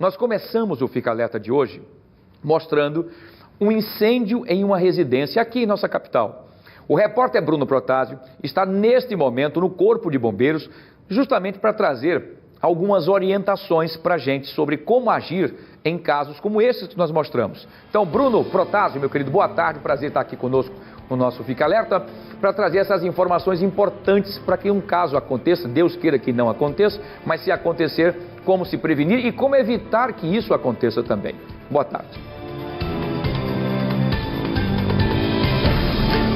Nós começamos o Fica Alerta de hoje mostrando um incêndio em uma residência aqui em nossa capital. O repórter Bruno Protásio está neste momento no Corpo de Bombeiros justamente para trazer algumas orientações para a gente sobre como agir em casos como esses que nós mostramos. Então, Bruno Protásio, meu querido, boa tarde, prazer estar aqui conosco no nosso Fica Alerta para trazer essas informações importantes para que um caso aconteça, Deus queira que não aconteça, mas se acontecer, como se prevenir e como evitar que isso aconteça também. Boa tarde.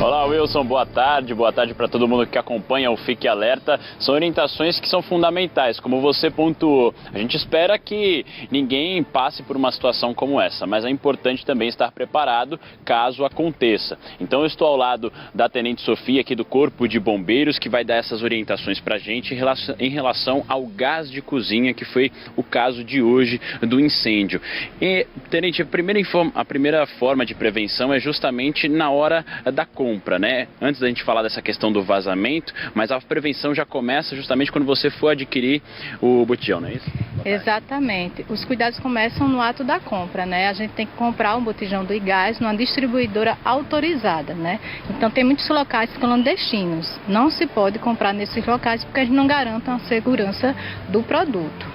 Olá, Wilson, boa tarde para todo mundo que acompanha o Fique Alerta. São orientações que são fundamentais, como você pontuou. A gente espera que ninguém passe por uma situação como essa, mas é importante também estar preparado caso aconteça. Então eu estou ao lado da Tenente Sofia aqui do Corpo de Bombeiros, que vai dar essas orientações para a gente em relação ao gás de cozinha, que foi o caso de hoje do incêndio. E, Tenente, a primeira forma de prevenção é justamente na hora da compra, né? Antes da gente falar dessa questão do vazamento, mas a prevenção já começa justamente quando você for adquirir o botijão, não é isso? Exatamente. Os cuidados começam no ato da compra, né? A gente tem que comprar um botijão do gás numa distribuidora autorizada, né? Então tem muitos locais clandestinos. Não se pode comprar nesses locais porque eles não garantem a segurança do produto.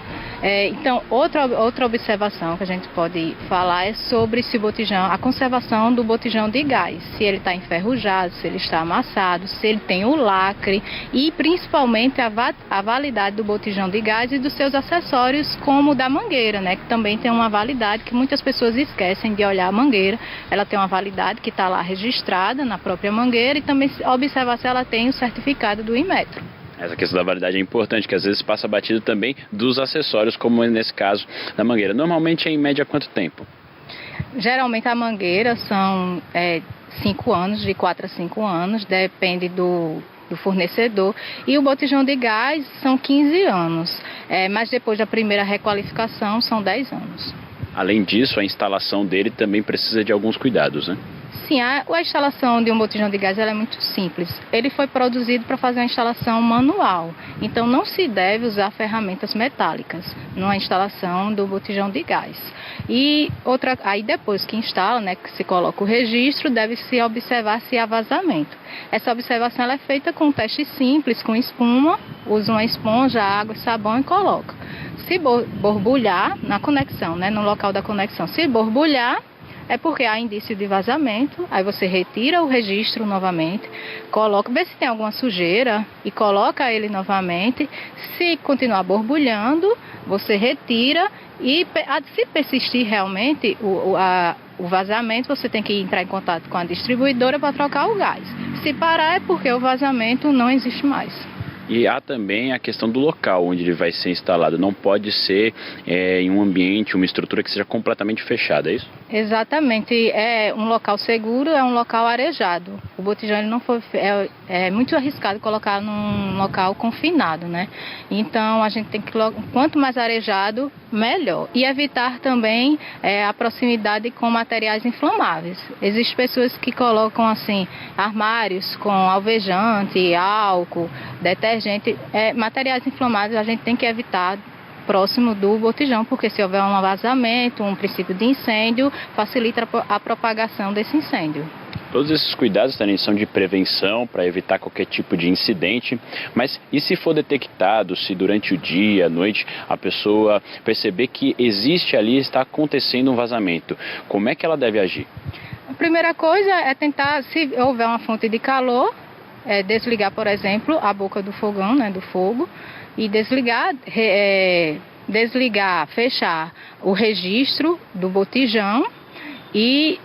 Então, outra observação que a gente pode falar é sobre se o botijão, a conservação do botijão de gás, se ele está enferrujado, se ele está amassado, se ele tem o lacre e principalmente a validade do botijão de gás e dos seus acessórios, como o da mangueira, né, que também tem uma validade que muitas pessoas esquecem de olhar a mangueira. Ela tem uma validade que está lá registrada na própria mangueira e também observar se ela tem o certificado do Inmetro. Essa questão da validade é importante, que às vezes passa batido também dos acessórios, como nesse caso da mangueira. Normalmente é em média quanto tempo? Geralmente a mangueira são 5 anos, de 4 a 5 anos, depende do fornecedor. E o botijão de gás são 15 anos, mas depois da primeira requalificação são 10 anos. Além disso, a instalação dele também precisa de alguns cuidados, né? Sim, a instalação de um botijão de gás ela é muito simples. Ele foi produzido para fazer uma instalação manual, então não se deve usar ferramentas metálicas na instalação do botijão de gás. E aí depois que instala, né, que se coloca o registro, deve-se observar se há vazamento. Essa observação ela é feita com um teste simples, com espuma, usa uma esponja, água, sabão e coloca. Se borbulhar na conexão, né, no local da conexão, se borbulhar, é porque há indício de vazamento, aí você retira o registro novamente, vê se tem alguma sujeira e coloca ele novamente. Se continuar borbulhando, você retira e se persistir realmente o vazamento, você tem que entrar em contato com a distribuidora para trocar o gás. Se parar é porque o vazamento não existe mais. E há também a questão do local onde ele vai ser instalado. Não pode ser em um ambiente, uma estrutura que seja completamente fechada, é isso? Exatamente. É um local seguro, é um local arejado. O botijão ele não foi, é muito arriscado colocar num local confinado, né? Então a gente tem que, quanto mais arejado, melhor. E evitar também a proximidade com materiais inflamáveis. Existem pessoas que colocam assim armários com alvejante, álcool, detergente, materiais inflamáveis a gente tem que evitar próximo do botijão, porque se houver um vazamento, um princípio de incêndio, facilita a propagação desse incêndio. Todos esses cuidados também são de prevenção para evitar qualquer tipo de incidente, mas e se for detectado, se durante o dia, à noite, a pessoa perceber que existe ali, está acontecendo um vazamento, como é que ela deve agir? A primeira coisa é tentar, se houver uma fonte de calor, desligar, por exemplo, a boca do fogão, né, do fogo, e fechar o registro do botijão e,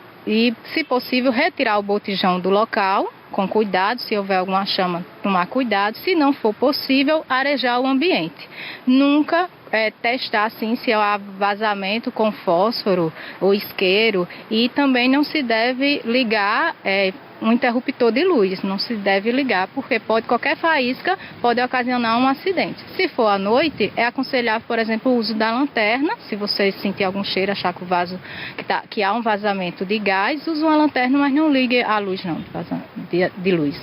se possível, retirar o botijão do local, com cuidado, se houver alguma chama, tomar cuidado, se não for possível, arejar o ambiente. Nunca testar assim se há vazamento com fósforo ou isqueiro, e também não se deve ligar um interruptor de luz, não se deve ligar, porque qualquer faísca pode ocasionar um acidente. Se for à noite, é aconselhável, por exemplo, o uso da lanterna. Se você sentir algum cheiro, achar que há um vazamento de gás, use uma lanterna, mas não ligue a luz não, de luz.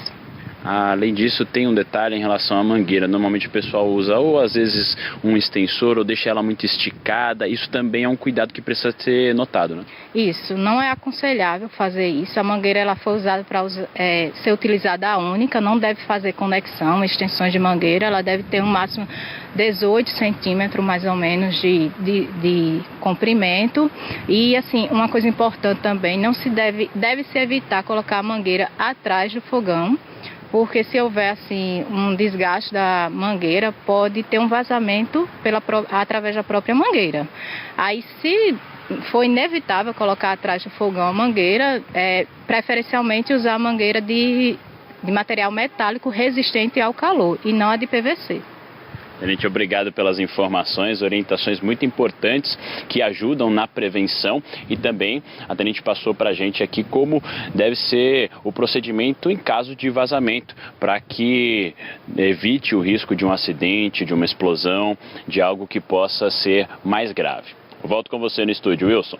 Além disso, tem um detalhe em relação à mangueira. Normalmente o pessoal usa ou às vezes um extensor ou deixa ela muito esticada. Isso também é um cuidado que precisa ser notado, né? Isso, não é aconselhável fazer isso. A mangueira ela foi usada para ser utilizada única, não deve fazer conexão, extensões de mangueira. Ela deve ter um máximo 18 centímetros mais ou menos de comprimento. E assim, uma coisa importante também, deve-se evitar colocar a mangueira atrás do fogão, porque se houver assim um desgaste da mangueira, pode ter um vazamento através da própria mangueira. Aí, se for inevitável colocar atrás do fogão a mangueira, preferencialmente usar a mangueira de material metálico resistente ao calor e não a de PVC. Tenente, obrigado pelas informações, orientações muito importantes que ajudam na prevenção, e também a Tenente passou para a gente aqui como deve ser o procedimento em caso de vazamento, para que evite o risco de um acidente, de uma explosão, de algo que possa ser mais grave. Eu volto com você no estúdio, Wilson.